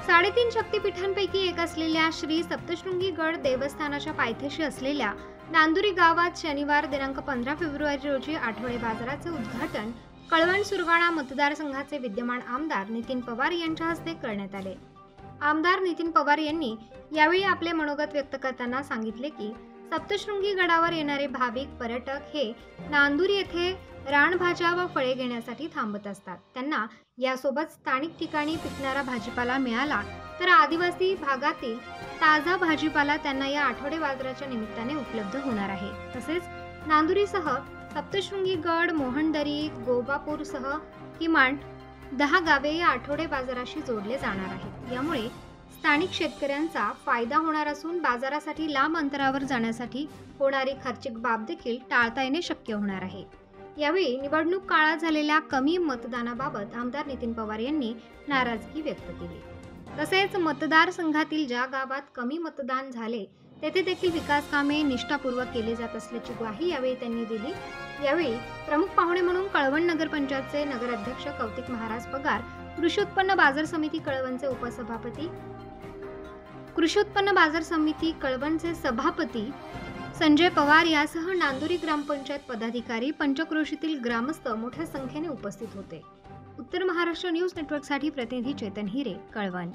3.5 शक्तिपीठांपैकी एक असलेल्या श्री सप्तशृंगी गड देवस्थानाच्या पायथ्याशी असलेल्या नांदुरी गावात शनिवार दिनांक 15 फेब्रुवारी रोजी आठवडे बाजाराचे उद्घाटन कळवण सुरगाणा मतदारसंघाचे विद्यमान आमदार नितीन पवार यांच्या हस्ते करण्यात आले। आमदार नितीन पवार यांनी यावेळी आपले मनोगत व्यक्त करताना सांगितले की सप्तशृंगी गडावर येणारे भाविक पर्यटक हे नांदुरी येथे रानभाज्या व फळे घेण्यासाठी थांबत असतात। त्यांना यासोबत स्थानिक ठिकाणी पिकणारा भाजीपाला मिळाला तर आदिवासी भागातील ताजा भाजीपाला त्यांना या आठवडे बाजाराच्या निमित्ताने उपलब्ध होणार आहे। तसेच नांदुरीसह सप्तशृंगी गड, मोहनदरी, गोबापूरसह किमान 10 गावे या आठवडे बाजाराशी जोडले जाणार आहेत। यामुळे स्थानिक शेतकऱ्यांचा फायदा होणार असून बाजारासाठी लांब अंतरावर जाण्यासाठी होणारी खर्चिक बाब देखील टाळता येणे शक्य होणार आहे। यावेळी निवडणूक काळात झालेल्या कमी मतदानाबाबत आमदार नितीन पवार यांनी नाराजगी व्यक्त केली। तसेच मतदारसंघातील ज्या गावात कमी मतदान झाले तेथे देखील विकास कामे निष्ठापूर्वक केली जात असल्याची ग्वाही यावेळी त्यांनी दिली। यावेळी प्रमुख पाहुणे म्हणून कळवण नगरपंचायतचे नगराध्यक्ष कौतिक महाराज पगार, कृषी उत्पन्न बाजार समिती कळवणचे उपसभापती, कृषी उत्पन्न बाजार समिती कळवणचे सभापती संजय पवार यासह नांदुरी ग्रामपंचायत पदाधिकारी, पंचक्रोशीतील ग्रामस्थ मोठ्या संख्येने उपस्थित होते। उत्तर महाराष्ट्र न्यूज नेटवर्कसाठी प्रतिनिधी चेतन हिरे, कळवण।